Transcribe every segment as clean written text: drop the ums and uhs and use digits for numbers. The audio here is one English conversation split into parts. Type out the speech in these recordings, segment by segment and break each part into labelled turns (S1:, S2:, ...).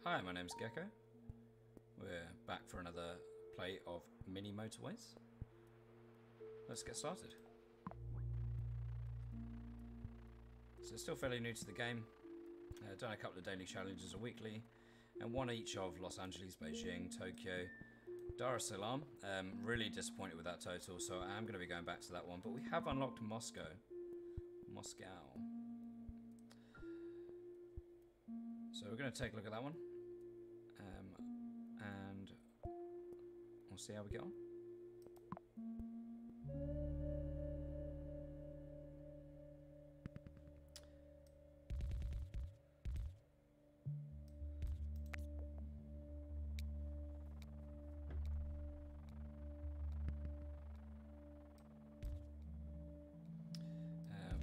S1: Hi, my name's Gecko. We're back for another play of Mini Motorways. Let's get started. So still fairly new to the game. Done a couple of daily challenges a weekly, and one each of Los Angeles, Beijing, Tokyo, Dar es Salaam. Really disappointed with that total, so I am going to be going back to that one. But we have unlocked Moscow. So we're going to take a look at that one. And we'll see how we get on.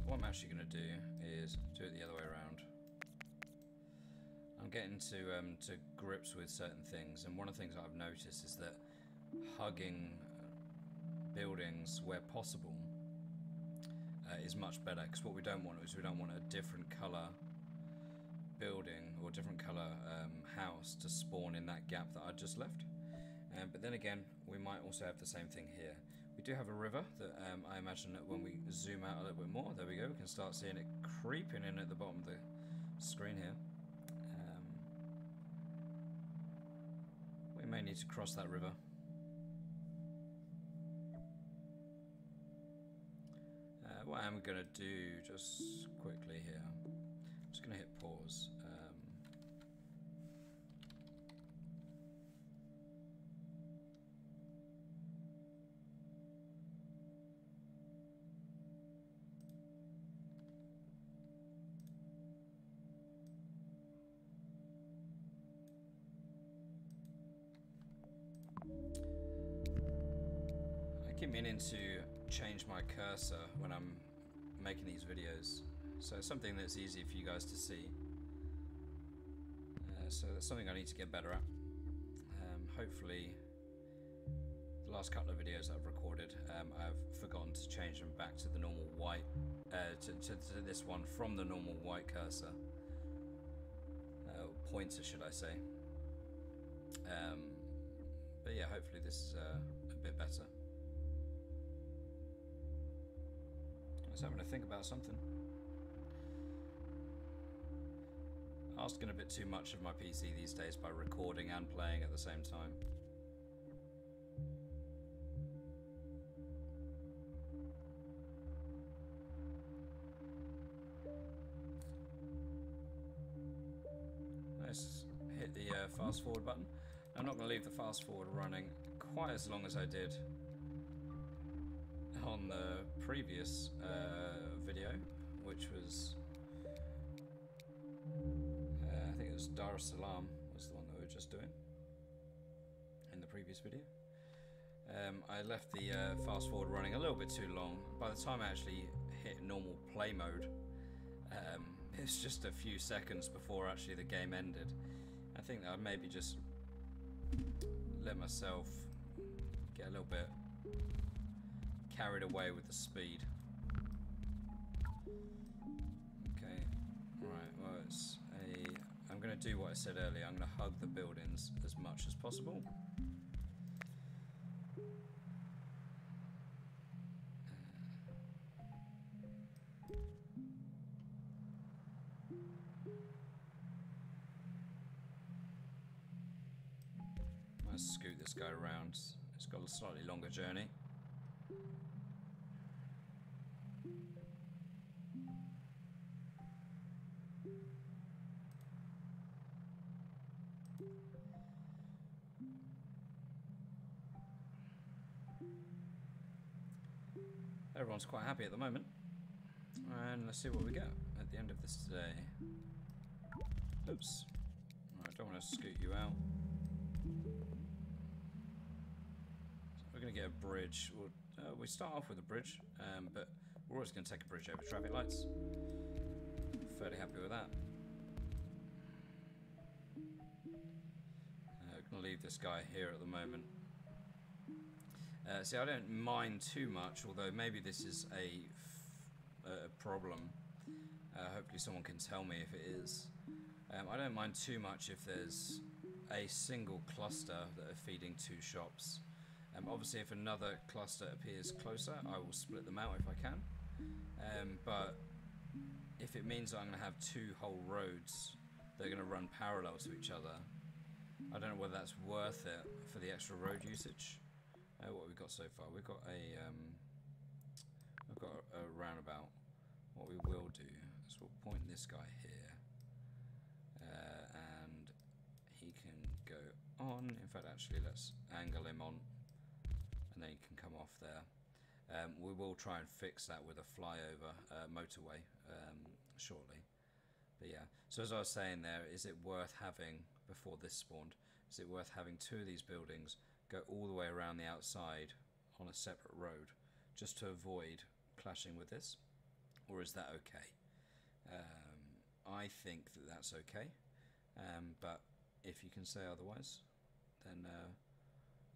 S1: What I'm actually going to do is do it the other way around. I'm getting to grips with certain things, and one of the things that I've noticed is that hugging buildings where possible is much better, because what we don't want is we don't want a different colour building or different colour house to spawn in that gap that I just left. But then again, we might also have the same thing here. We do have a river that I imagine that when we zoom out a little bit more, there we go, we can start seeing it creeping in at the bottom of the screen here. We may need to cross that river. What I'm going to do just quickly here, I'm just going to hit pause. I keep meaning to change my cursor when I'm making these videos, so it's something that's easy for you guys to see. So that's something I need to get better at. Hopefully, the last couple of videos that I've recorded, I've forgotten to change them back to the normal white, to this one from the normal white cursor, pointer should I say. But yeah, hopefully this is a bit better. I was having to think about something. Asking a bit too much of my PC these days by recording and playing at the same time. Let's hit the fast forward button. I'm not going to leave the fast forward running quite as long as I did on the previous video, which was I think it was Dar es Salaam was the one that we were just doing in the previous video. I left the fast forward running a little bit too long. By the time I actually hit normal play mode, it was just a few seconds before actually the game ended. I think that I'd maybe just let myself get a little bit carried away with the speed. Okay, right, well I'm going to do what I said earlier. I'm going to hug the buildings as much as possible. Let's scoot this guy around. It's got a slightly longer journey. Everyone's quite happy at the moment. And let's see what we get at the end of this today. Oops. I don't want to scoot you out. So we're going to get a bridge. We start off with a bridge, but we're always going to take a bridge over traffic lights. Fairly happy with that. We're going to leave this guy here at the moment. See, I don't mind too much, although maybe this is a problem. Hopefully someone can tell me if it is. I don't mind too much if there's a single cluster that are feeding 2 shops. Obviously, if another cluster appears closer, I will split them out if I can. But if it means I'm going to have 2 whole roads that are going to run parallel to each other, I don't know whether that's worth it for the extra road usage. What we've got so far, we've got a roundabout. What we will do is we'll point this guy here, and he can go on. In fact, actually, let's angle him on, and then he can come off there. We will try and fix that with a flyover motorway shortly. But yeah, so as I was saying there, is it worth having, before this spawned, is it worth having 2 of these buildings go all the way around the outside on a separate road just to avoid clashing with this? Or is that okay? I think that that's okay, but if you can say otherwise, then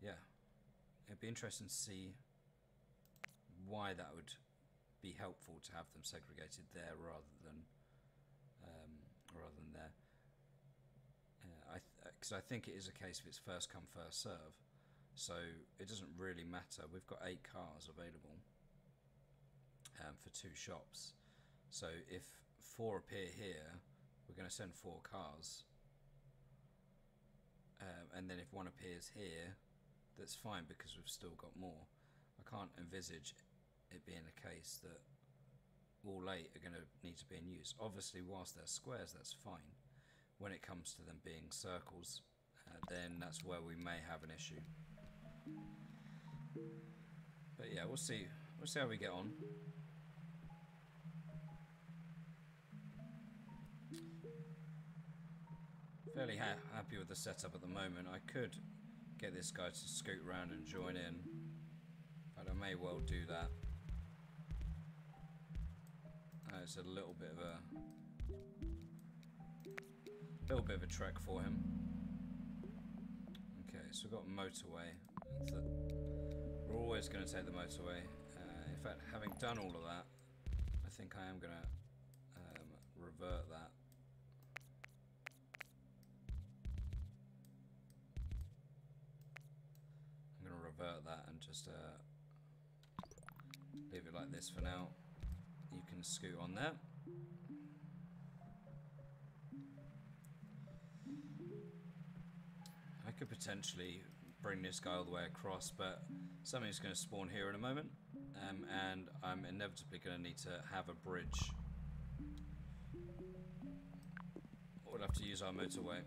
S1: yeah, it'd be interesting to see why that would be helpful to have them segregated there rather than there. Because I think it is a case of it's first come first serve, so it doesn't really matter. We've got 8 cars available for 2 shops, so if 4 appear here, we're going to send 4 cars, and then if 1 appears here, that's fine because we've still got more. I can't envisage it being a case that all 8 are going to need to be in use. Obviously, whilst they're squares, that's fine. When it comes to them being circles, then that's where we may have an issue. But yeah, we'll see. We'll see how we get on. Fairly happy with the setup at the moment. I could get this guy to scoot around and join in, but I may well do that. It's a little bit of a trek for him. Okay, so we've got motorway. We're always going to take the motorway. In fact, having done all of that, I think I am going to revert that. I'm going to revert that and just leave it like this for now. You can scoot on there. I could potentially bring this guy all the way across, but something's going to spawn here in a moment, and I'm inevitably going to need to have a bridge. We'll have to use our motorway.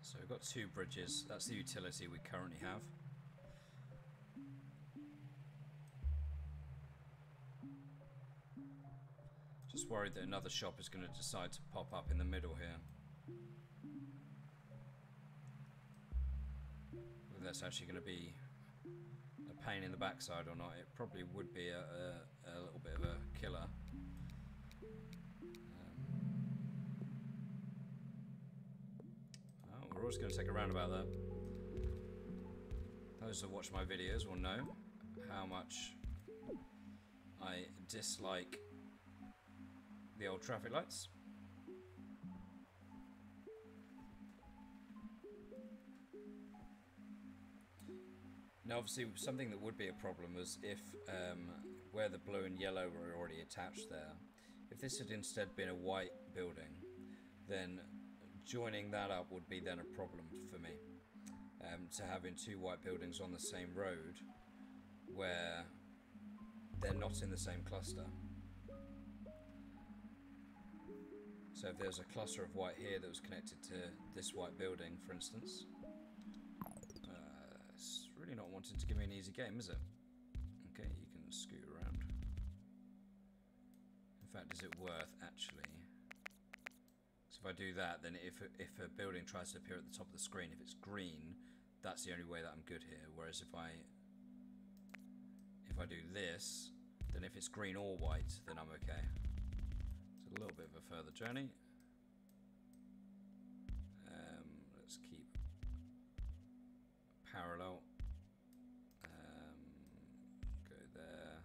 S1: So we've got 2 bridges. That's the utility we currently have. Just worried that another shop is going to decide to pop up in the middle here. Whether that's actually going to be a pain in the backside or not, it probably would be a little bit of a killer. We're always going to take a roundabout there. Those that watch my videos will know how much I dislike the old traffic lights. Now obviously something that would be a problem was if where the blue and yellow were already attached there, if this had instead been a white building, then joining that up would be then a problem for me, to having 2 white buildings on the same road where they're not in the same cluster. So if there's a cluster of white here that was connected to this white building, for instance, it's really not wanting to give me an easy game, is it? Okay, you can scoot around. In fact, is it worth actually? If I do that, then if a building tries to appear at the top of the screen, if it's green, that's the only way that I'm good here. Whereas if I do this, then if it's green or white, then I'm okay. So a little bit of a further journey. Let's keep parallel. Go there.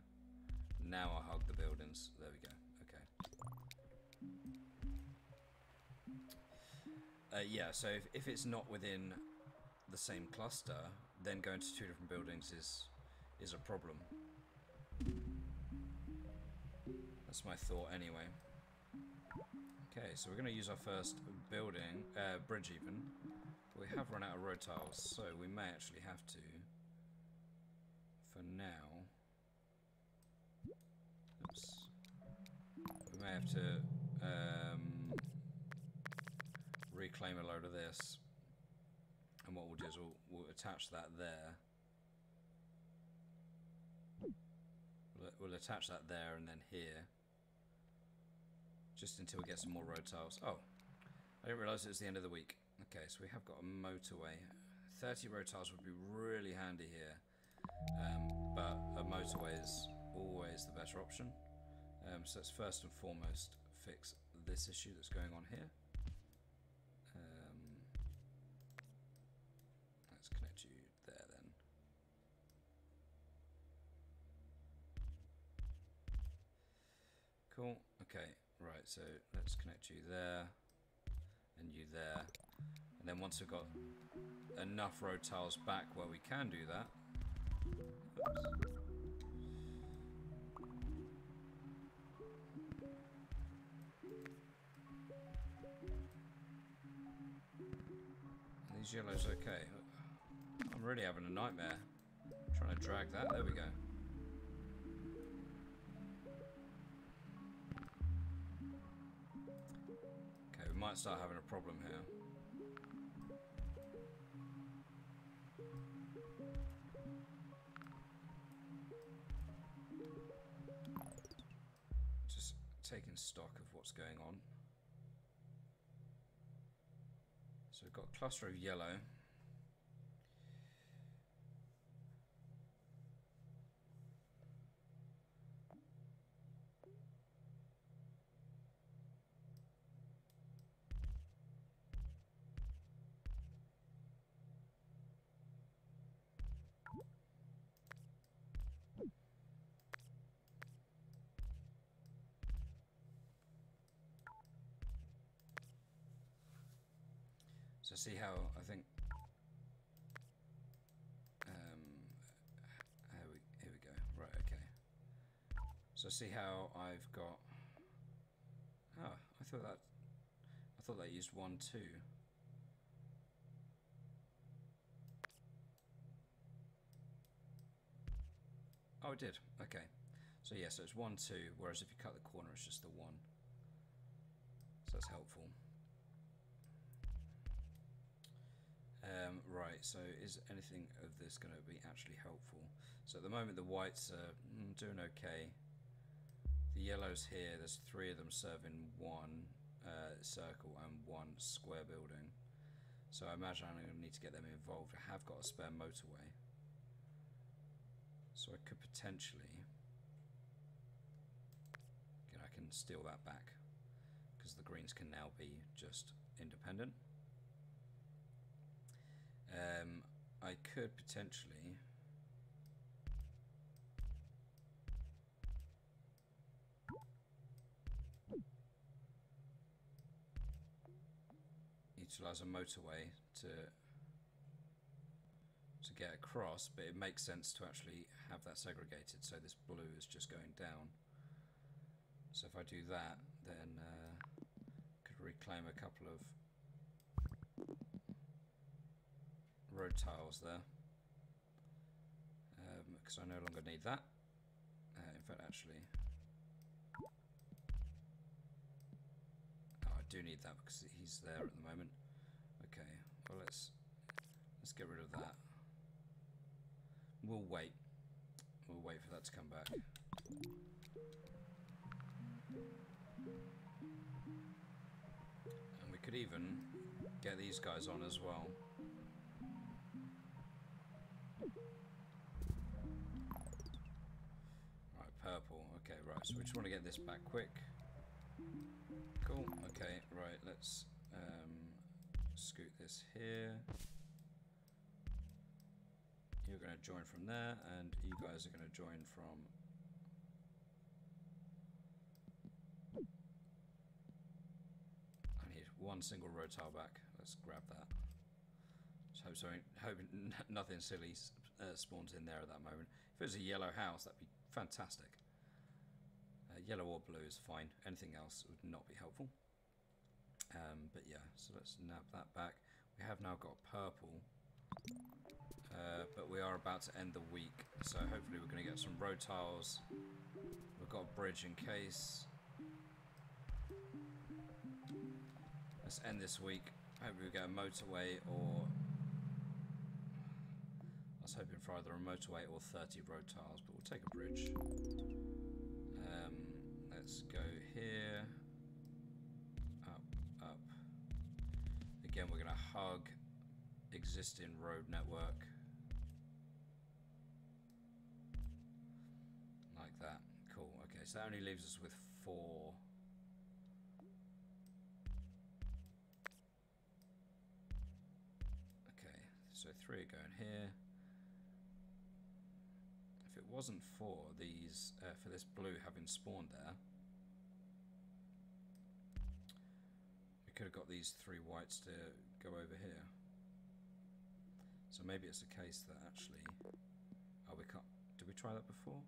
S1: Now I'll hug the buildings. There we go. Okay. Yeah, so if it's not within the same cluster, then going to two different buildings is a problem. That's my thought anyway. Okay, so we're going to use our first building, bridge even. But we have run out of road tiles, so we may actually have to, for now, oops, we may have to reclaim a load of this. And what we'll do is we'll attach that there. We'll attach that there and then here. Just until we get some more road tiles. Oh, I didn't realise it was the end of the week. Okay, so we have got a motorway. 30 road tiles would be really handy here. But a motorway is always the better option. So let's first and foremost fix this issue that's going on here. Let's connect you there then. Cool, okay, right, so let's connect you there, and you there, and then once we've got enough road tiles back where we can do that, oops. Are these yellows okay? I'm really having a nightmare trying to drag that, there we go. Might start having a problem here. Just taking stock of what's going on. So we've got a cluster of yellow. So see how I think here we go. Right, okay. So see how I've got I thought that used 1, 2. Oh, it did. Okay. So yeah, so it's 1, 2, whereas if you cut the corner it's just the 1. So that's helpful. Right, so is anything of this going to be actually helpful? So at the moment the whites are doing okay. The yellows here, there's 3 of them serving 1 circle and 1 square building. So I imagine I'm going to need to get them involved. I have got a spare motorway. So I could potentially, again, I can steal that back because the greens can now be just independent. I could potentially utilise a motorway to get across, but it makes sense to actually have that segregated, so this blue is just going down. So if I do that, then I could reclaim a couple of road tiles there, because I no longer need that. In fact, actually, I do need that because he's there at the moment. Okay, well let's get rid of that. We'll wait for that to come back. And we could even get these guys on as well. Right, purple. Okay, right, so we just want to get this back quick. Cool. Okay, right, let's scoot this here. You're going to join from there, and you guys are going to join from... I need one single road tile back. Let's grab that. Just hoping nothing silly spawns in there at that moment. If it was a yellow house, that'd be fantastic. Yellow or blue is fine. Anything else would not be helpful. But yeah, so let's nab that back. We have now got purple, but we are about to end the week, so hopefully we're going to get some road tiles. We've got a bridge in case. Let's end this week. Hopefully we get a motorway, or I was hoping for either a motorway or 30 road tiles, but we'll take a bridge. Let's go here. Up. Again, we're going to hug existing road network. Like that. Cool. Okay, so that only leaves us with 4. Okay, so 3 are going here. If it wasn't for these, for this blue having spawned there, could have got these 3 whites to go over here. So maybe it's a case that actually... Oh, we can't... Did we try that before?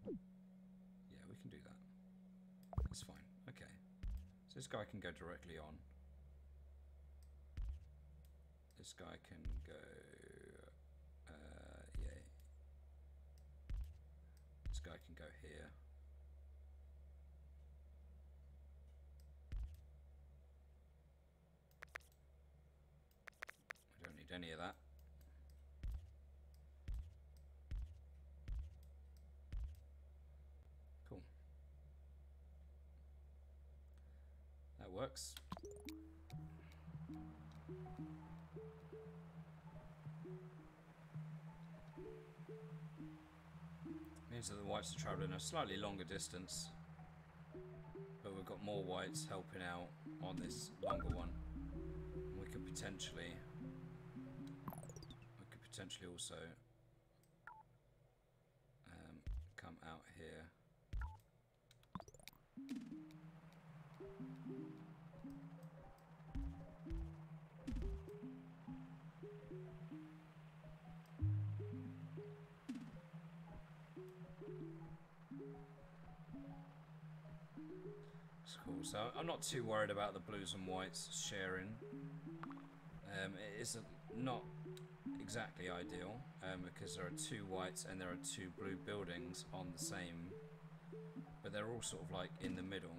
S1: Yeah, we can do that. That's fine. Okay. So this guy can go directly on. This guy can go... yeah. This guy can go here. Any of that. Cool. That works. Means that the whites are travelling a slightly longer distance, but we've got more whites helping out on this longer one. We could potentially also come out here. It's cool. So I'm not too worried about the blues and whites sharing. It is not exactly ideal because there are 2 whites and there are 2 blue buildings on the same, but they're all sort of like in the middle.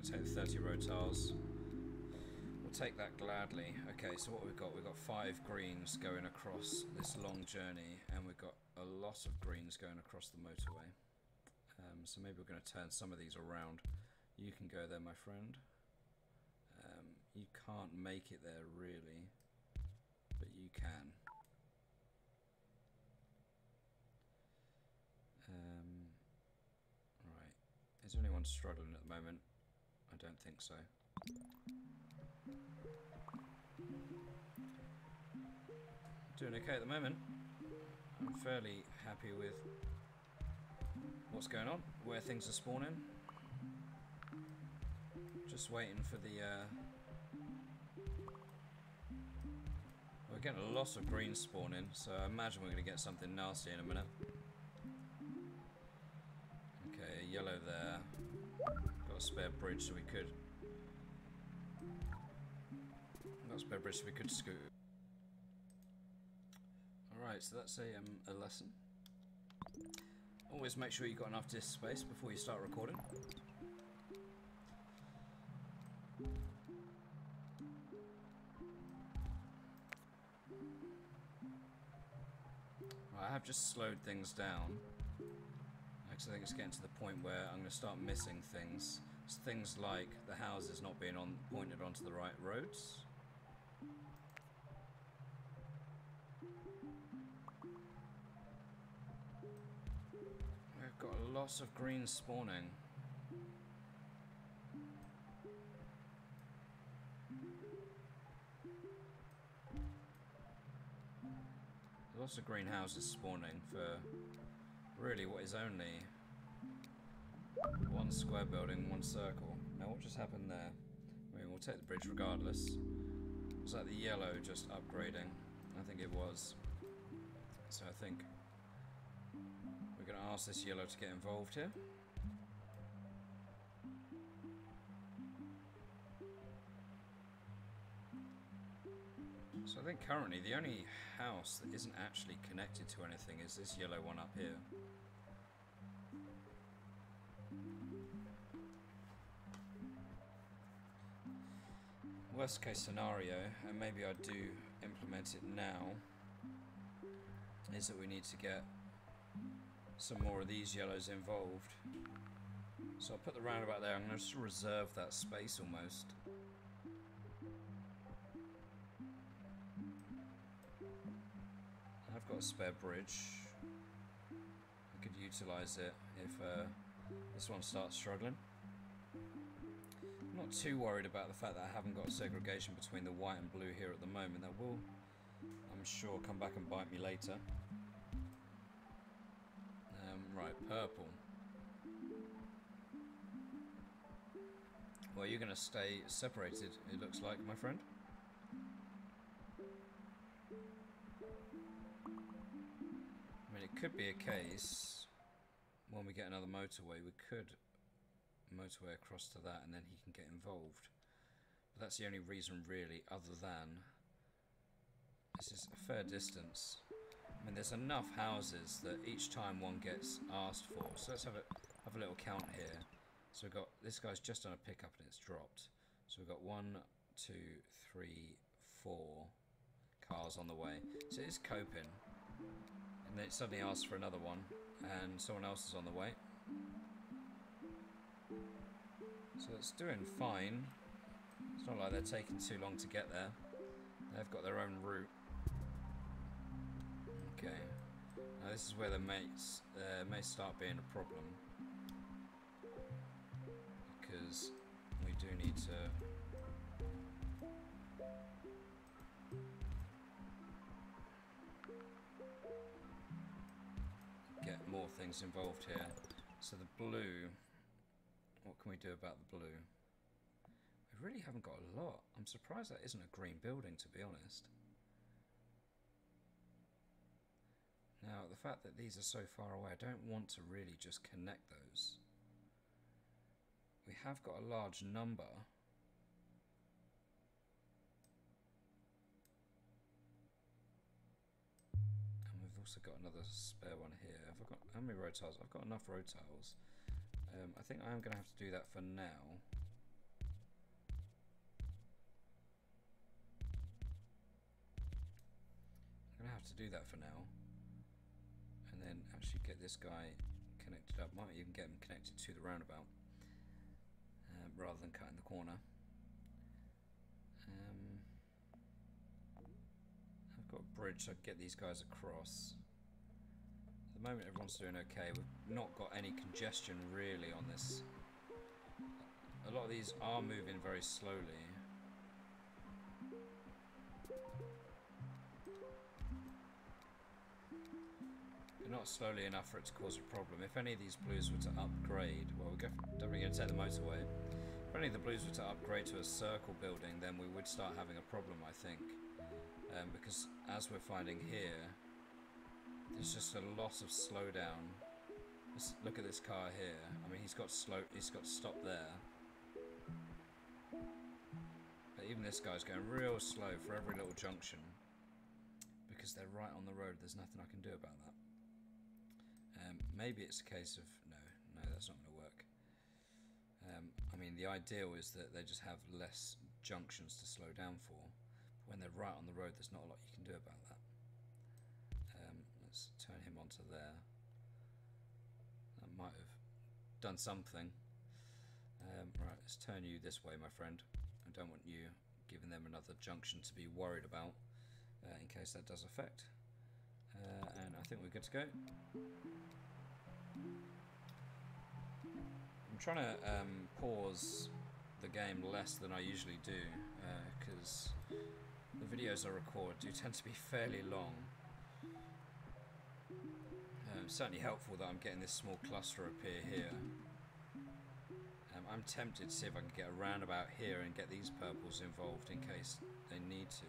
S1: Just take 30 road tiles. We'll take that gladly. Okay, so what we've got 5 greens going across this long journey, and we've got a lot of greens going across the motorway. So maybe we're going to turn some of these around. You can go there, my friend. You can't make it there really, but you can. Right, is there anyone struggling at the moment? I don't think so. Doing okay at the moment. I'm fairly happy with what's going on, where things are spawning. Just waiting for the... We're getting a lot of green spawning, so I imagine we're going to get something nasty in a minute. Okay, yellow there. Got a spare bridge so we could... Got a spare bridge so we could scoot. Alright, so that's a lesson. Always make sure you've got enough disk space before you start recording. I have just slowed things down. Because I think it's getting to the point where I'm going to start missing things. It's things like the houses not being pointed onto the right roads. We've got lots of green spawning. Lots of greenhouses spawning for really what is only one square building, one circle. Now what just happened there? I mean, we'll take the bridge regardless. Was that the yellow just upgrading? I think it was. So I think we're going to ask this yellow to get involved here. So I think currently the only house that isn't actually connected to anything is this yellow one up here. Worst case scenario, and maybe I do implement it now, is that we need to get some more of these yellows involved. So I'll put the roundabout there. I'm going to just reserve that space almost. I've got a spare bridge. I could utilise it if this one starts struggling. I'm not too worried about the fact that I haven't got segregation between the white and blue here at the moment. That will, I'm sure, come back and bite me later. Right, purple. Well, you're going to stay separated, it looks like, my friend. I mean, it could be a case, when we get another motorway, we could motorway across to that and then he can get involved. But that's the only reason, really, other than this is a fair distance. I mean, there's enough houses that each time one gets asked for. So let's have a little count here. So we've got, this guy's just done a pickup and it's dropped. So we've got 1, 2, 3, 4 cars on the way. So it's coping. And then it suddenly asks for another one and someone else is on the way. So it's doing fine. It's not like they're taking too long to get there. They've got their own route. Okay. Now this is where there may start being a problem. Because we do need to get more things involved here. So the blue, what can we do about the blue? We really haven't got a lot. I'm surprised that isn't a green building, to be honest. Now, the fact that these are so far away, I don't want to really just connect those. We have got a large number. And we've also got another spare one here. Have I got, how many road tiles? I've got enough road tiles. I think I am going to have to do that for now. I'm going to have to do that for now. And then actually get this guy connected up. Might even get him connected to the roundabout. Rather than cutting the corner. I've got a bridge, so I can get these guys across. At the moment everyone's doing okay. We've not got any congestion really on this. A lot of these are moving very slowly. But not slowly enough for it to cause a problem. If any of these blues were to upgrade, well, we're definitely going to take the motorway. If any of the blues were to upgrade to a circle building, then we would start having a problem, I think. Because as we're finding here, there's just a lot of slowdown. Let's look at this car here. I mean, he's got to stop there. But even this guy's going real slow for every little junction. Because they're right on the road, there's nothing I can do about that. Maybe it's a case of, no, that's not going to work. I mean, the ideal is that they just have less junctions to slow down for. When they're right on the road, there's not a lot you can do about that. let's turn him onto there. That might have done something. Right, let's turn you this way, my friend. I don't want you giving them another junction to be worried about in case that does affect. And I think we're good to go. I'm trying to pause the game less than I usually do because the videos I record do tend to be fairly long. It's certainly helpful that I'm getting this small cluster appear here. I'm tempted to see if I can get around about here and get these purples involved in case they need to.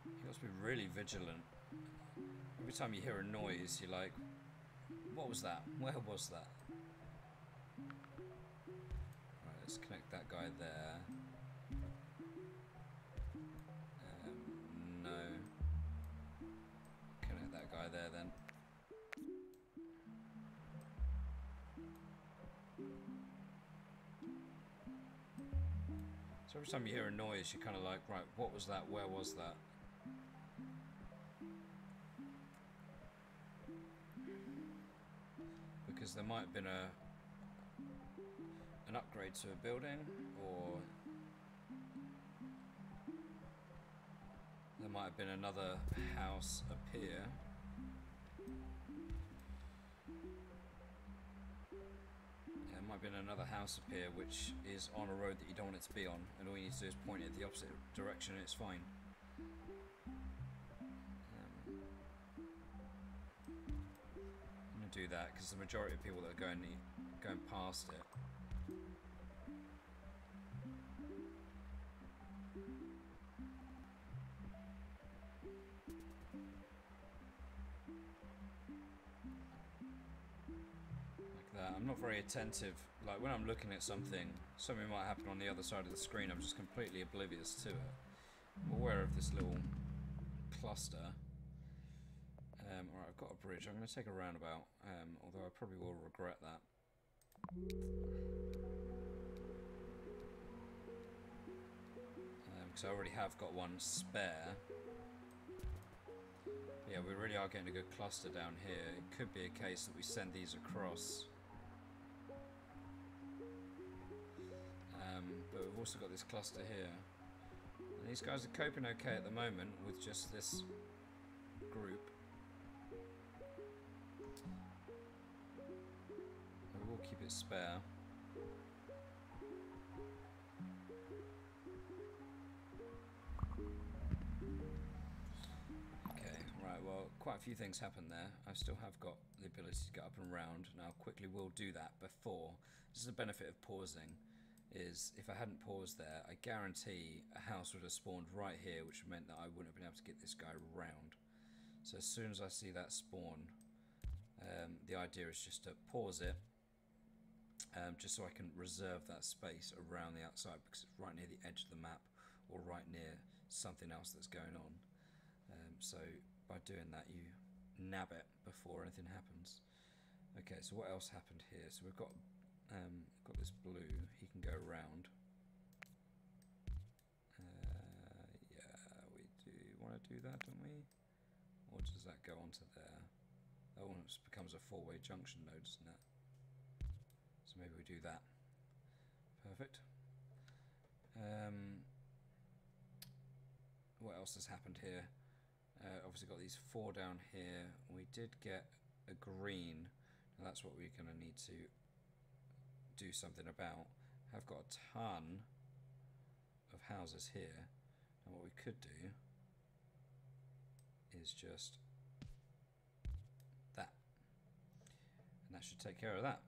S1: You got to be really vigilant. Every time you hear a noise, you're like, what was that? Where was that? Right, let's connect that guy there. No. Connect that guy there then. So every time you hear a noise, you're kind of like, right, what was that? Where was that? Because there might have been an upgrade to a building, or there might have been another house up here. There might have been another house up here which is on a road that you don't want it to be on, and all you need to do is point it the opposite direction and it's fine. I'm going to do that because the majority of people that are going past it I'm not very attentive. Like when I'm looking at something might happen on the other side of the screen. I'm just completely oblivious to it. I'm aware of this little cluster. Alright, I've got a bridge. I'm going to take a roundabout, although I probably will regret that. Because I already have got one spare. Yeah, we really are getting a good cluster down here. It could be a case that we send these across. But we've also got this cluster here. And these guys are coping okay at the moment with just this group. We will keep it spare. Okay, right, well, quite a few things happened there. I still have got the ability to get up and round. Now, quickly we'll do that before. This is the benefit of pausing. Is if I hadn't paused there, I guarantee a house would have spawned right here, which meant that I wouldn't have been able to get this guy round. So as soon as I see that spawn, the idea is just to pause it, just so I can reserve that space around the outside, because it's right near the edge of the map, or right near something else that's going on. So by doing that, you nab it before anything happens. Okay, so what else happened here? So we've got this blue, he can go around. Yeah, we do want to do that, don't we? Or does that go onto there? That almost becomes a four-way junction node, doesn't it? So maybe we do that. Perfect. What else has happened here? Obviously got these four down here. We did get a green. Now that's what we're going to need to do something about. I've got a ton of houses here, and what we could do is just that, and that should take care of that.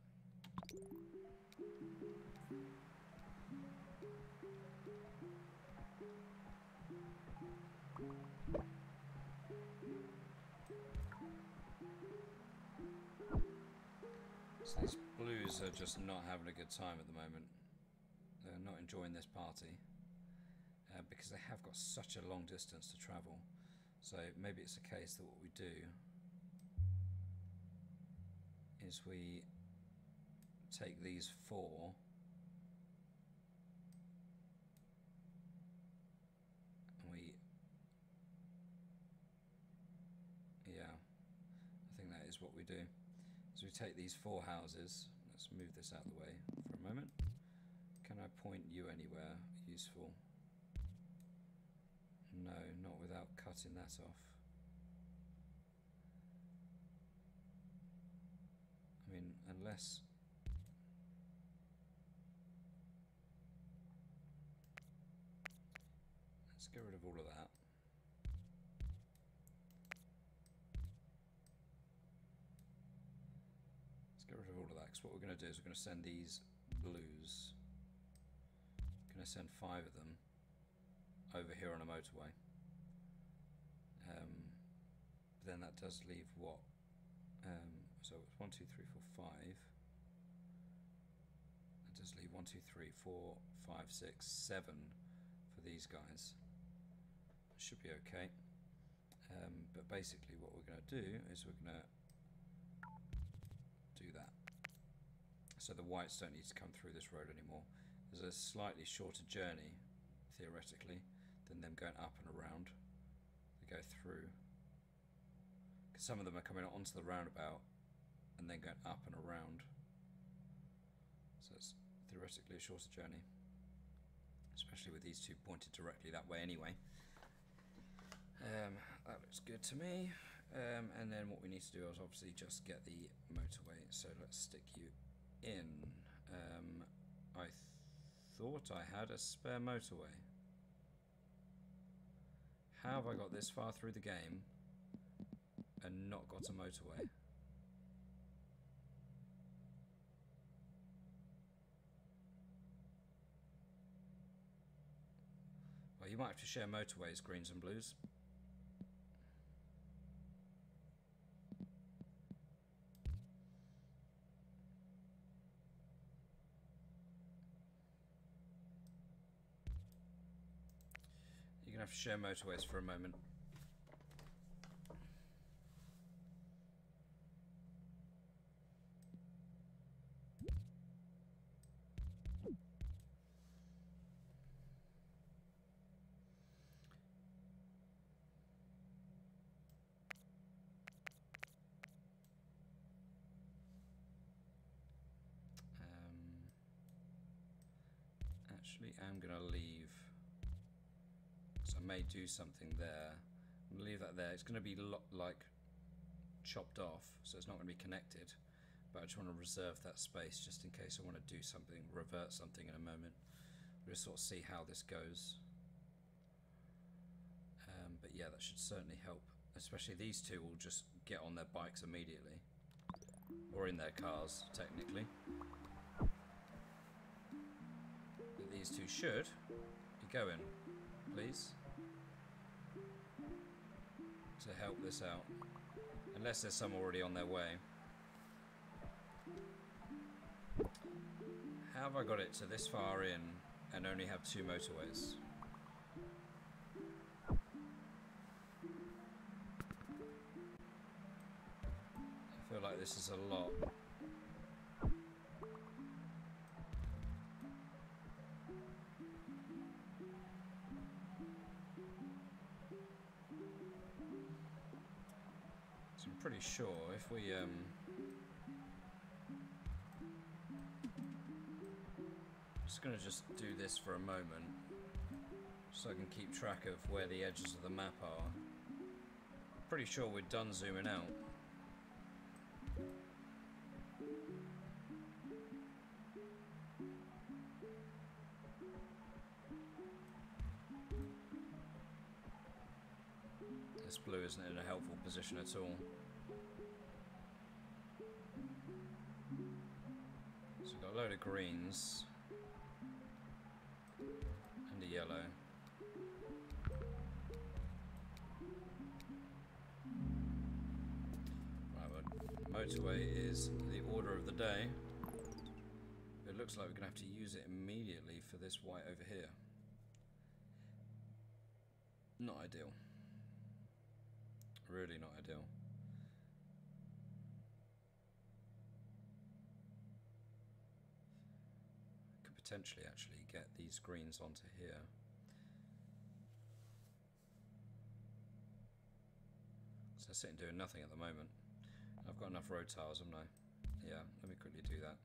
S1: So these blues are just not having a good time at the moment. They're not enjoying this party because they have got such a long distance to travel. So maybe it's a case that what we do is we take these four and we is what we do. So we take these 4 houses. Let's move this out of the way for a moment. Can I point you anywhere useful? No, not without cutting that off. I mean, unless... Let's get rid of all of that. Let's get rid of all of that, because what we're going to do is we're going to send these blues. Going to send 5 of them over here on a motorway. Then that does leave what? So it's 1, 2, 3, 4, 5. That does leave 1, 2, 3, 4, 5, 6, 7 for these guys. Should be okay. But basically what we're going to do is we're going to do that. So the whites don't need to come through this road anymore. There's a slightly shorter journey, theoretically, than them going up and around. They go through. Because some of them are coming onto the roundabout and then going up and around. So it's theoretically a shorter journey. Especially with these two pointed directly that way anyway. That looks good to me. And then what we need to do is obviously just get the motorway. So let's stick you in. I thought I had a spare motorway. How have I got this far through the game and not got a motorway? Well, you might have to share motorways, greens and blues. You're going to have to share motorways for a moment. Actually, I'm going to leave. So I may do something there. I'm going to leave that there. It's going to be like chopped off, so it's not going to be connected. But I just want to reserve that space just in case I want to do something, revert something in a moment. We'll just sort of see how this goes. But yeah, that should certainly help. Especially these two will just get on their bikes immediately. Or in their cars, technically. But these two should be going, please. To help this out. Unless there's some already on their way. How have I got it to this far in and only have 2 motorways? I feel like this is a lot. So I'm pretty sure if we just going to just do this for a moment so I can keep track of where the edges of the map are. Pretty sure we're done zooming out. This blue isn't in a helpful position at all. So we've got a load of greens. And a yellow. Right, well, motorway is the order of the day. It looks like we're going to have to use it immediately for this white over here. Not ideal. Really not ideal. Could potentially actually get these greens onto here. So they're sitting doing nothing at the moment. I've got enough road tiles, haven't I? Yeah, let me quickly do that.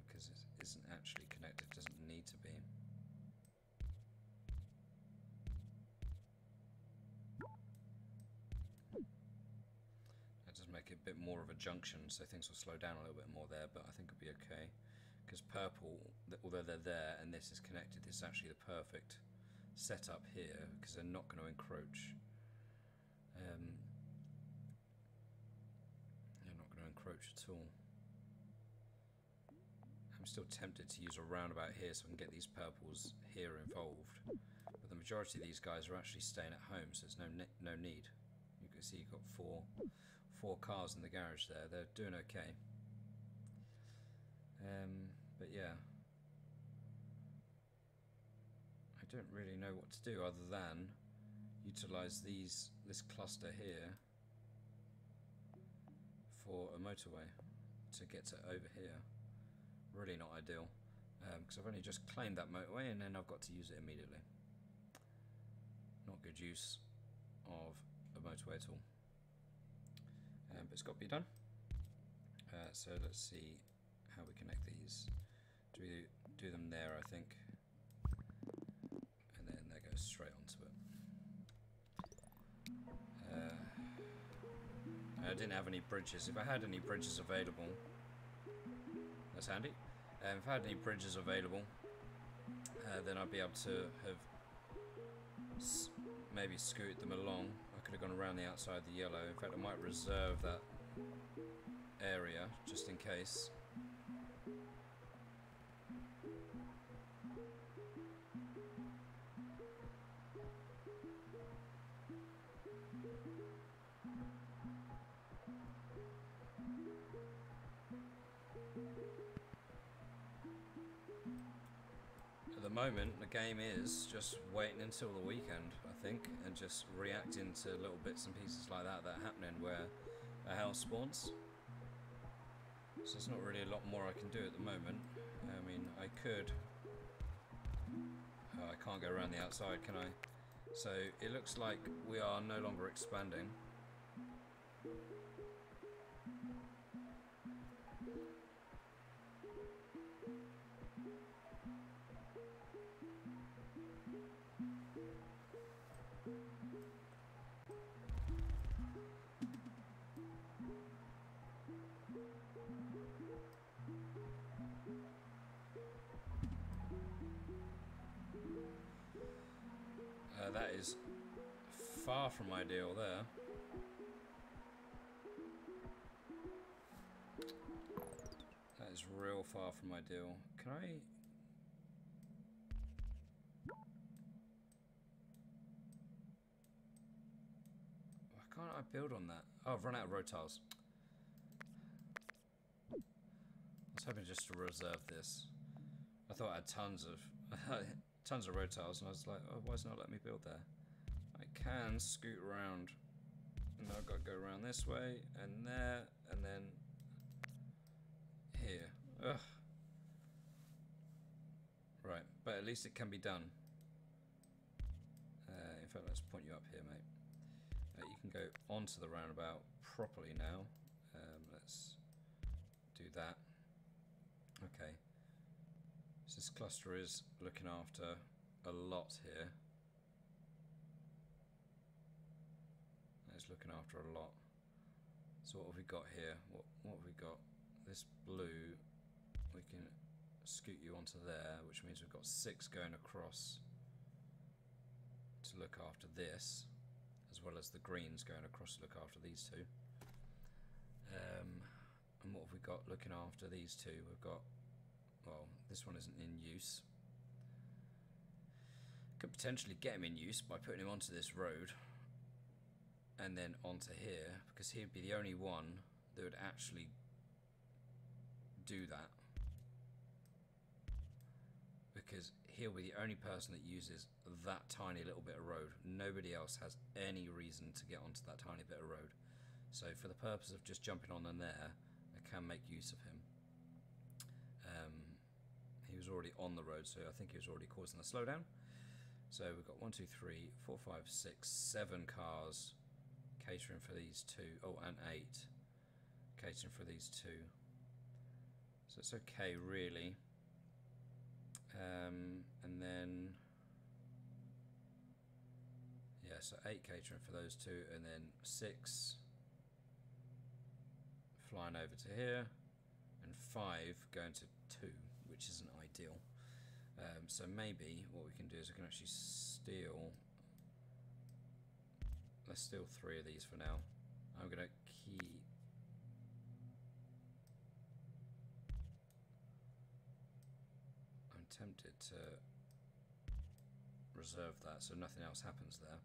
S1: Because it isn't actually connected, doesn't need to be. That does make it a bit more of a junction, so things will slow down a little bit more there, but I think it'll be okay. Because purple, although they're there and this is connected, this is actually the perfect setup here, because they're not going to encroach. They're not going to encroach at all. I'm still tempted to use a roundabout here so I can get these purples here involved, but the majority of these guys are actually staying at home, so there's no need. You can see you've got four cars in the garage there. They're doing okay. But yeah, I don't really know what to do other than utilize this cluster here for a motorway to get to over here. Really not ideal, because I've only just claimed that motorway and then I've got to use it immediately. Not good use of a motorway at all, but it's got to be done. So let's see how we connect these. Do them there, I think, and then they go straight onto it. I didn't have any bridges. If I had any bridges available, that's handy. If I had any bridges available, then I'd be able to have maybe scooted them along. I could have gone around the outside of the yellow. In fact, I might reserve that area just in case. At the moment, the game is just waiting until the weekend, I think, and just reacting to little bits and pieces like that that are happening where a house spawns. So there's not really a lot more I can do at the moment. I mean, I could... I can't go around the outside, can I? So it looks like we are no longer expanding. That is far from ideal there. That is real far from ideal. Can I... Why can't I build on that? Oh, I've run out of road tiles. I was hoping just to reserve this. I thought I had tons of road tiles, and I was like, oh, why is it not letting me build there? I can scoot around, and I've got to go around this way, and there, and then here. Ugh. Right, but at least it can be done. In fact, let's point you up here, mate. You can go onto the roundabout properly now. Let's do that. Okay. So this cluster is looking after a lot here. It's looking after a lot. So what have we got here? What have we got? This blue, we can scoot you onto there, which means we've got 6 going across to look after this, as well as the greens going across to look after these two. And what have we got looking after these two? We've got, well, this one isn't in use. Could potentially get him in use by putting him onto this road and then onto here, because he'd be the only one that would actually do that, because he'll be the only person that uses that tiny little bit of road. Nobody else has any reason to get onto that tiny bit of road. So for the purpose of just jumping on in there, I can make use of him. He was already on the road, so I think he was already causing a slowdown. So we've got 1, 2, 3, 4, 5, 6, 7 cars catering for these two. Oh, and 8 catering for these two. So it's okay, really. And then, yeah, so 8 catering for those two, and then 6 flying over to here, and 5 going to 2, which isn't ideal. So maybe what we can do is we can actually steal. Let's steal 3 of these for now. I'm gonna keep. I'm tempted to reserve that so nothing else happens there.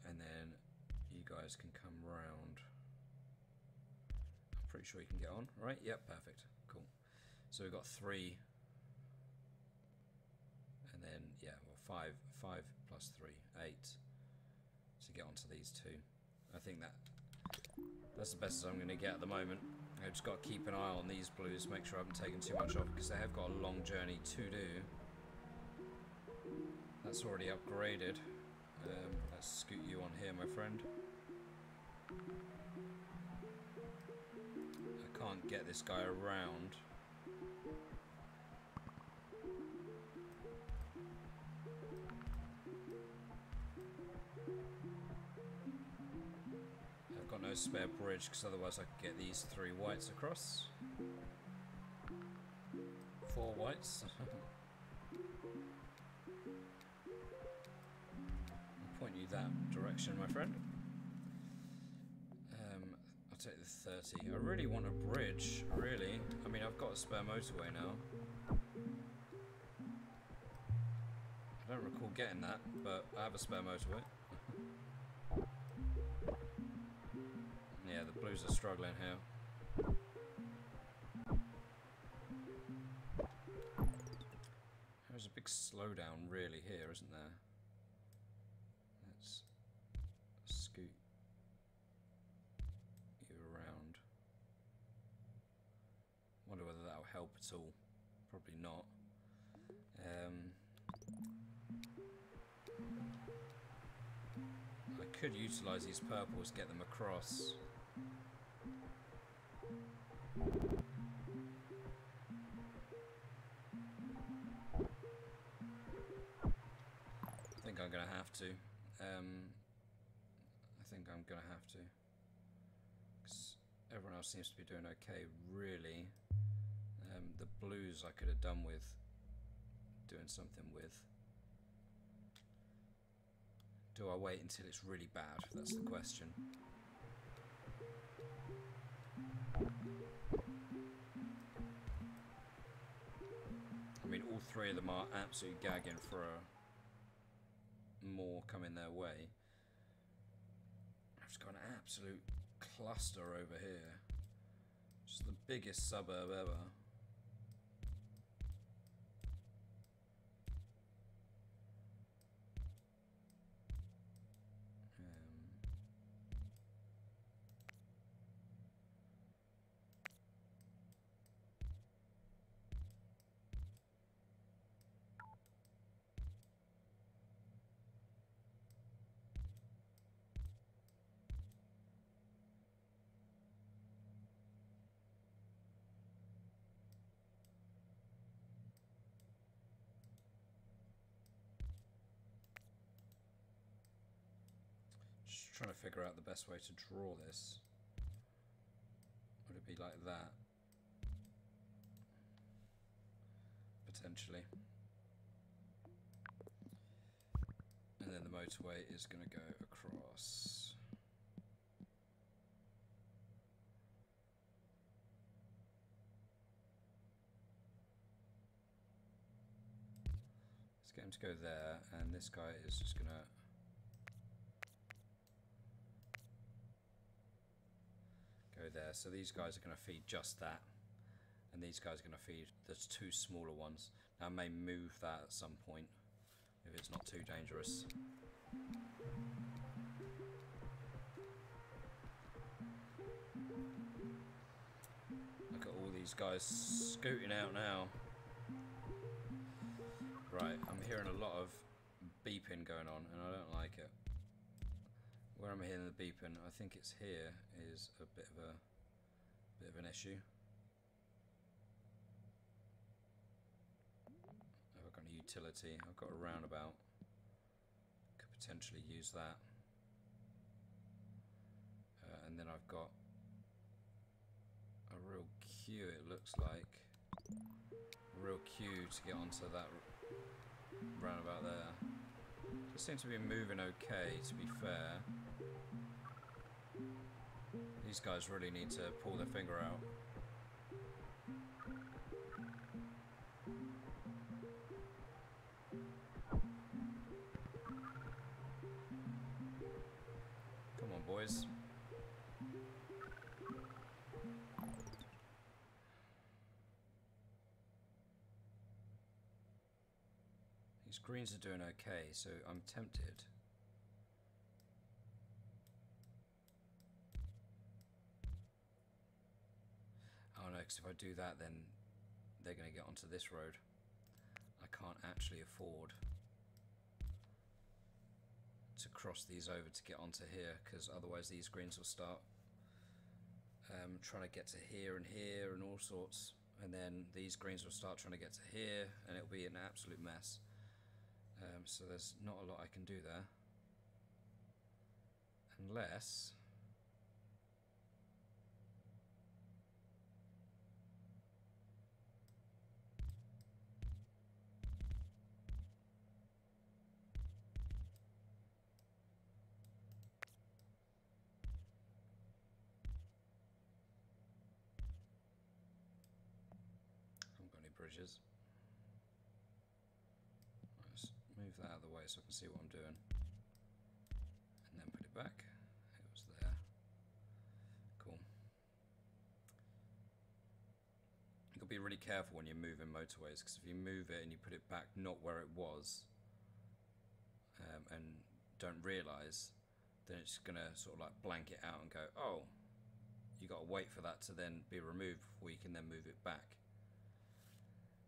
S1: And then you guys can come round. I'm pretty sure you can get on, right? Yep, perfect. Cool. So we've got 3. And then, yeah, well, 5 plus 3, 8 to get onto these two. I think that's the best as I'm going to get at the moment. I've just got to keep an eye on these blues, make sure I haven't taken too much off, because they have got a long journey to do. That's already upgraded. Let's scoot you on here, my friend. I can't get this guy around. I've got no spare bridge, because otherwise I could get these 3 whites across. 4 whites. I'll point you that direction, my friend. I'll take the 30. I really want a bridge, really. I mean, I've got a spare motorway now. I don't recall getting that, but I have a spare motorway. Yeah, the blues are struggling here. There's a big slowdown really here, isn't there? Let's scoot you around. Wonder whether that'll help at all. Probably not. I could utilise these purples, get them across. I think I'm going to have to. I think I'm going to have to. 'Cause everyone else seems to be doing okay, really. The blues I could have done with doing something with. Do I wait until it's really bad? That's the question. I mean, all 3 of them are absolutely gagging for more coming their way. I've just got an absolute cluster over here. Just the biggest suburb ever. Trying to figure out the best way to draw this. Would it be like that? Potentially. And then the motorway is going to go across. Let's get him to go there, and this guy is just going to go there. So these guys are going to feed just that, and these guys are going to feed the 2 smaller ones. Now I may move that at some point if it's not too dangerous. Look at all these guys scooting out now. Right, I'm hearing a lot of beeping going on, and I don't like it. Where I'm hearing the beeping, I think it's here is a bit of an issue. I've got a utility. I've got a roundabout. Could potentially use that. And then I've got a real queue. It looks like a real queue to get onto that roundabout there. It seems to be moving okay, to be fair. These guys really need to pull their finger out. Come on, boys. These greens are doing okay, so I'm tempted. Oh no, because if I do that, then they're going to get onto this road. I can't actually afford to cross these over to get onto here, because otherwise these greens will start trying to get to here and all sorts, and then these greens will start trying to get to here, and it'll be an absolute mess. So there's not a lot I can do there, unless I haven't got any bridges. Let's move that out of the way so I can see what I'm doing, and then put it back. It was there. Cool. You've got to be really careful when you're moving motorways, because if you move it and you put it back not where it was, and don't realise, then it's going to sort of like blank it out and go, oh, you got to wait for that to then be removed before you can then move it back,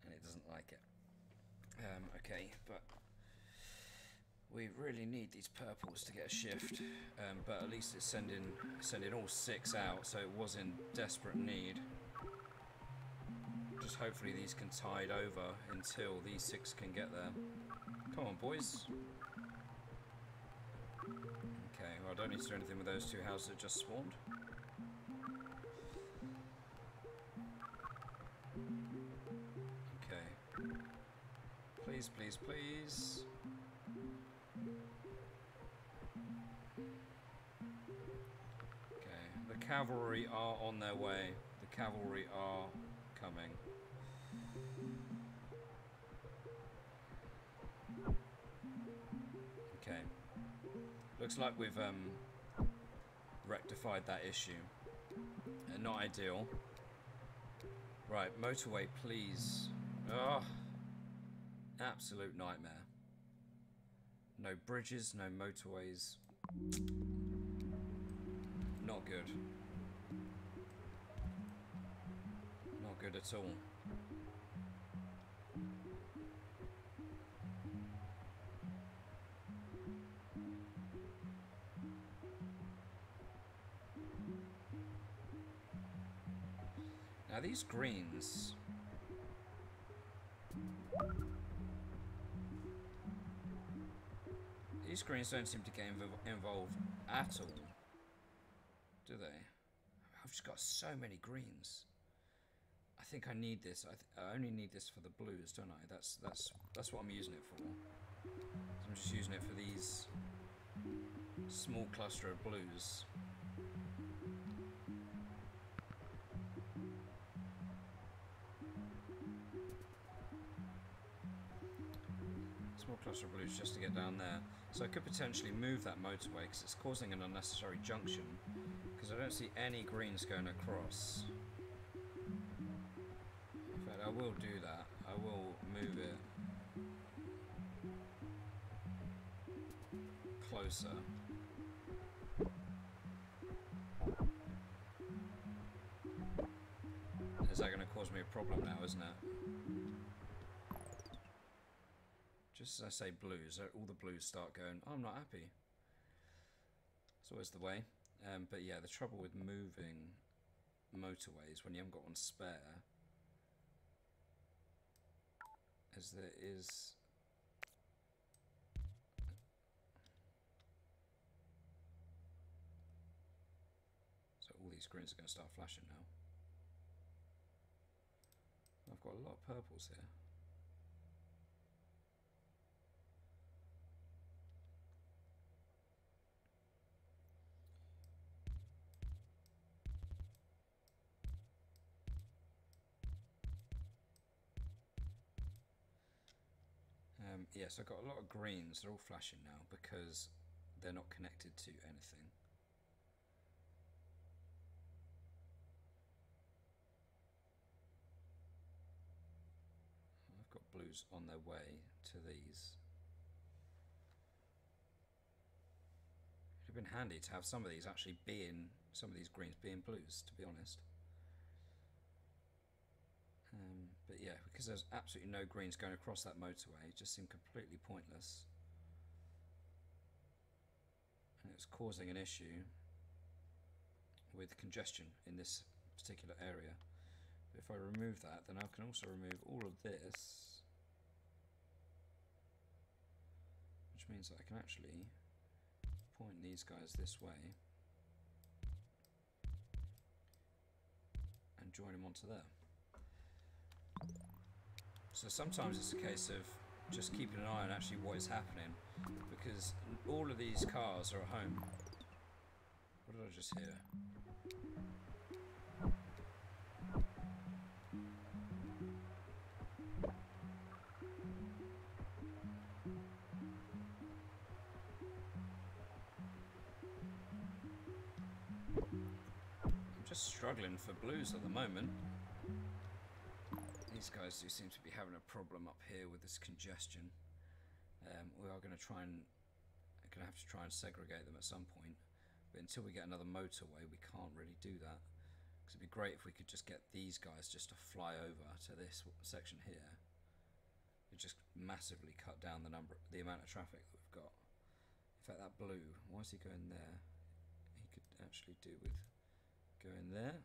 S1: and it doesn't like it. Okay, but we really need these purples to get a shift, but at least it's sending all 6 out, so it was in desperate need. Just hopefully these can tide over until these 6 can get there. Come on, boys. Okay, well, I don't need to do anything with those 2 houses that just spawned. Okay. Please, please, please. Okay, the cavalry are on their way. The cavalry are coming. Okay. Looks like we've rectified that issue. Not ideal. Right, motorway, please. Oh, absolute nightmare. No bridges, no motorways. Not good. Not good at all. Now these greens, don't seem to get involved at all, do they? I've just got so many greens. I think I need this. I only need this for the blues, don't I? That's what I'm using it for. I'm just using it for these small cluster of blues. Small cluster of blues just to get down there. So I could potentially move that motorway because it's causing an unnecessary junction, because I don't see any greens going across. In fact, I will do that. I will move it closer. Is that going to cause me a problem now, isn't it? just as I say blues, all the blues start going, oh, I'm not happy. It's always the way. But yeah, the trouble with moving motorways when you haven't got one spare is there is so all these greens are going to start flashing now. I've got a lot of purples here. Yes, I've got a lot of greens. They're all flashing now because they're not connected to anything. I've got blues on their way to these. It would have been handy to have some of these actually being, some of these greens being blues, to be honest. But yeah, because there's absolutely no greens going across that motorway, it just seemed completely pointless. And it was causing an issue with congestion in this particular area. But if I remove that, then I can also remove all of this, which means that I can actually point these guys this way and join them onto there. So sometimes it's a case of just keeping an eye on actually what is happening, because all of these cars are at home. What did I just hear? I'm just struggling for blues at the moment. These guys do seem to be having a problem up here with this congestion. We are going to have to try and segregate them at some point, but until we get another motorway we can't really do that, because it'd be great if we could just get these guys just to fly over to this section here. It just massively cut down the amount of traffic that we've got. In fact, that blue, why is he going there? He could actually do with going there.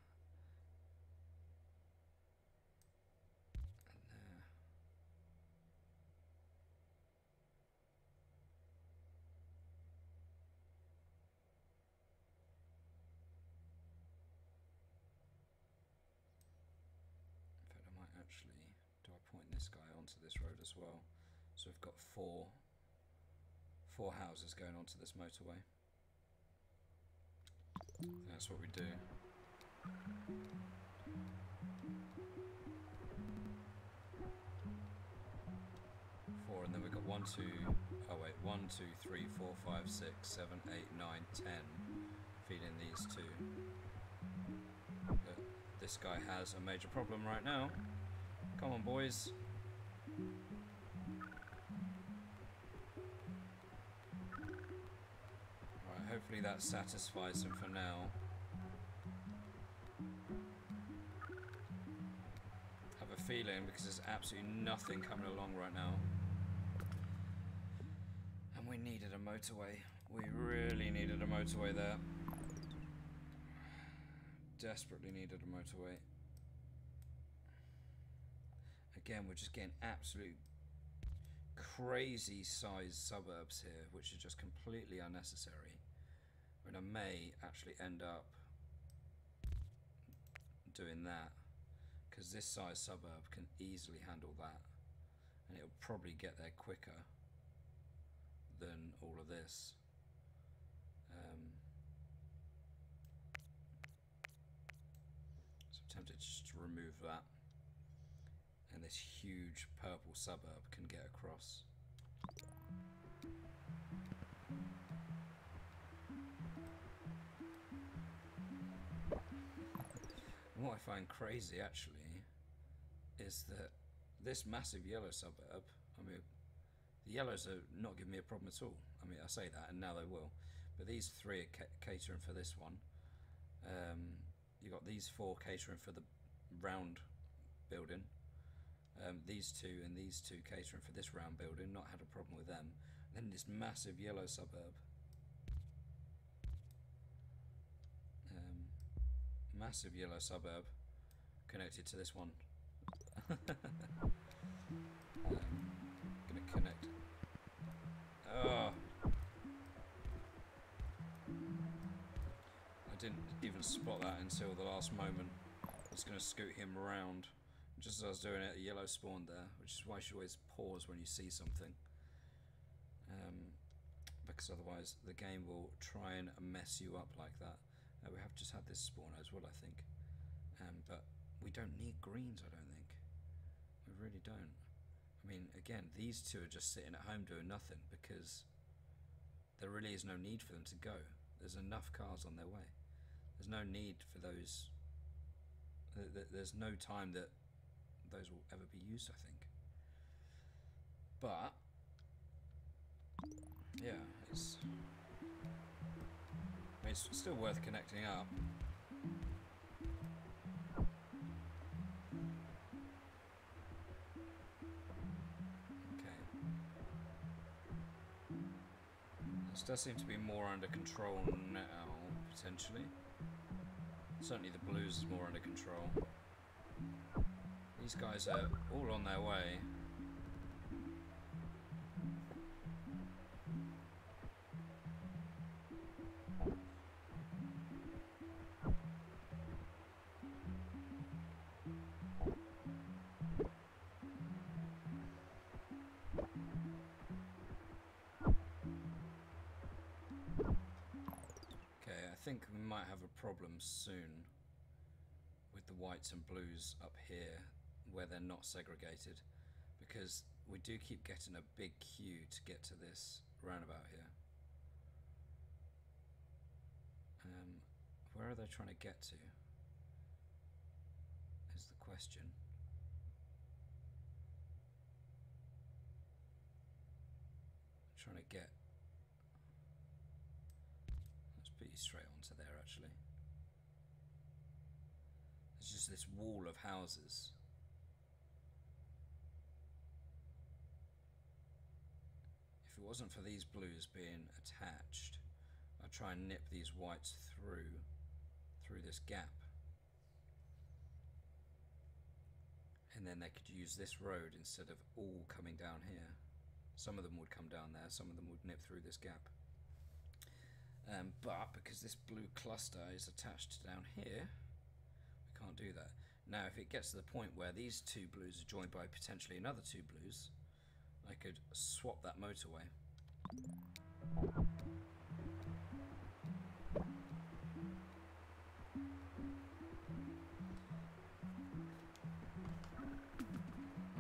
S1: Actually, do I point this guy onto this road as well? So we've got four houses going onto this motorway. That's what we do. 4, and then we've got 1, 2, 3, 4, 5, 6, 7, 8, 9, 10 feeding these two. But this guy has a major problem right now. Come on, boys. Right, hopefully that satisfies him for now. I have a feeling, because there's absolutely nothing coming along right now. And we needed a motorway. We really needed a motorway there. Desperately needed a motorway. Again, we're just getting absolute crazy sized suburbs here, which are just completely unnecessary. And I may actually end up doing that, because this size suburb can easily handle that, and it'll probably get there quicker than all of this. So I'm tempted just to remove that, and this huge purple suburb can get across. And what I find crazy actually is that this massive yellow suburb, I mean, the yellows are not giving me a problem at all. I mean, I say that and now they will, but these 3 are catering for this one. You've got these 4 catering for the round building. These two and these two catering for this round building, not had a problem with them. And then this massive yellow suburb. Massive yellow suburb connected to this one. Gonna connect. Oh. I didn't even spot that until the last moment. I was gonna scoot him around. Just as I was doing it, a yellow spawned there, which is why you should always pause when you see something. Because otherwise the game will try and mess you up like that. We have just had this spawn as well, I think. But we don't need greens, I don't think. We really don't. I mean, again, these two are just sitting at home doing nothing because there really is no need for them to go. There's enough cars on their way. There's no need for those. There's no time that those will ever be used, I think. But yeah, it's still worth connecting up. Okay. This does seem to be more under control now, potentially. Certainly the blues is more under control. These guys are all on their way. I think we might have a problem soon with the whites and blues up here where they're not segregated, because we do keep getting a big queue to get to this roundabout here. Where are they trying to get to is the question. Trying to get, let's put you straight onto there actually. There's just this wall of houses. If it wasn't for these blues being attached, I'd try and nip these whites through this gap. And then they could use this road instead of all coming down here. Some of them would come down there, some of them would nip through this gap. But because this blue cluster is attached down here, we can't do that. Now if it gets to the point where these two blues are joined by potentially another two blues, I could swap that motorway.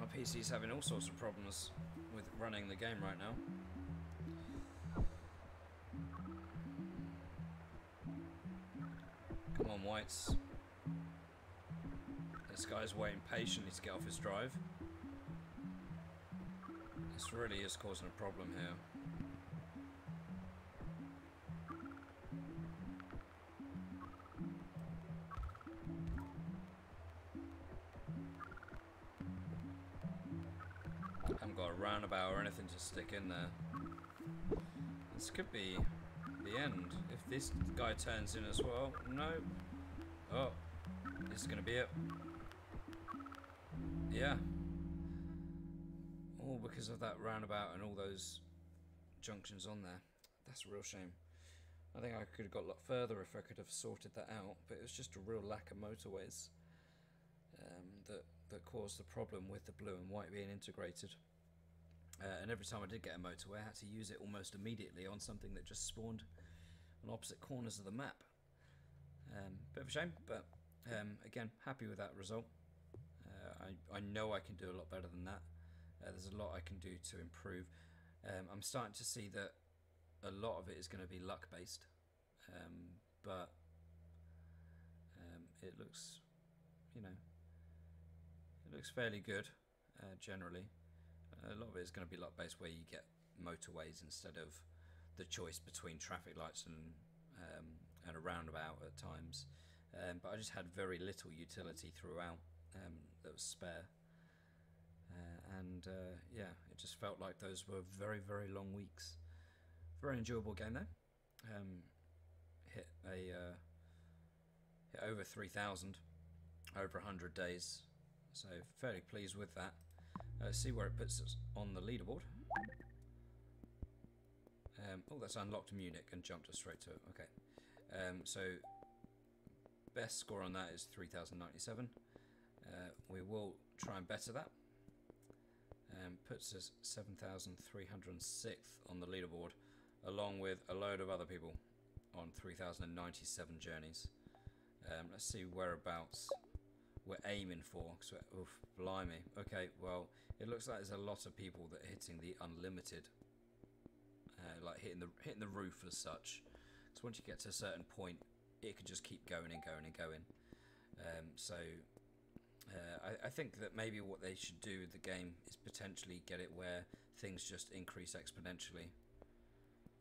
S1: My PC's having all sorts of problems with running the game right now. Come on, whites. This guy's waiting patiently to get off his drive. This really is causing a problem here. I haven't got a roundabout or anything to stick in there. This could be the end. If this guy turns in as well, no. Oh, this is going to be it. Yeah. All because of that roundabout and all those junctions on there. That's a real shame. I think I could have got a lot further if I could have sorted that out, but it was just a real lack of motorways that caused the problem with the blue and white being integrated. And every time I did get a motorway, I had to use it almost immediately on something that just spawned on opposite corners of the map. Bit of a shame, but again, happy with that result. I know I can do a lot better than that. There's a lot I can do to improve. I'm starting to see that a lot of it is going to be luck based, but it looks, you know, it looks fairly good generally. A lot of it is going to be luck based, where you get motorways instead of the choice between traffic lights and a roundabout at times. But I just had very little utility throughout that was spare. and yeah, it just felt like those were very, very long weeks. Very enjoyable game though. Hit over 3,000 over 100 days, so fairly pleased with that. See where it puts us on the leaderboard. Oh, that's unlocked Munich and jumped us straight to it. Okay, so best score on that is 3,097. We will try and better that. Puts us 7,306th on the leaderboard, along with a load of other people on 3,097 journeys. Let's see whereabouts we're aiming for. Oof, blimey. Okay, well, it looks like there's a lot of people that are hitting the unlimited, like hitting the roof as such. So once you get to a certain point, it could just keep going and going and going. I think that maybe what they should do with the game is potentially get it where things just increase exponentially,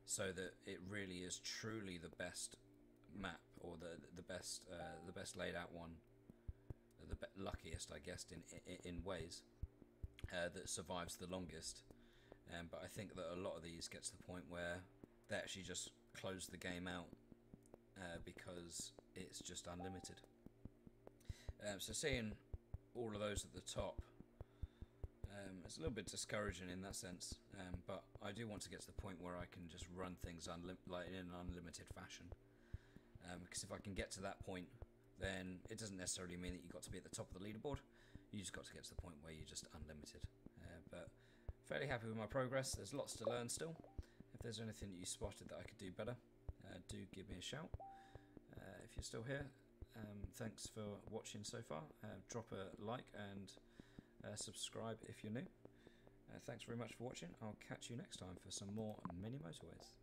S1: so that it really is truly the best map, or the best laid out one, the luckiest, I guess, in ways, that survives the longest. But I think that a lot of these get to the point where they actually just close the game out because it's just unlimited. So seeing all of those at the top, it's a little bit discouraging in that sense, but I do want to get to the point where I can just run things like in an unlimited fashion, because if I can get to that point, then it doesn't necessarily mean that you've got to be at the top of the leaderboard. You just got to get to the point where you're just unlimited. But fairly happy with my progress. There's lots to learn still. If there's anything that you spotted that I could do better, do give me a shout. If you're still here, thanks for watching so far. Drop a like and subscribe if you're new. Thanks very much for watching. I'll catch you next time for some more Mini Motorways.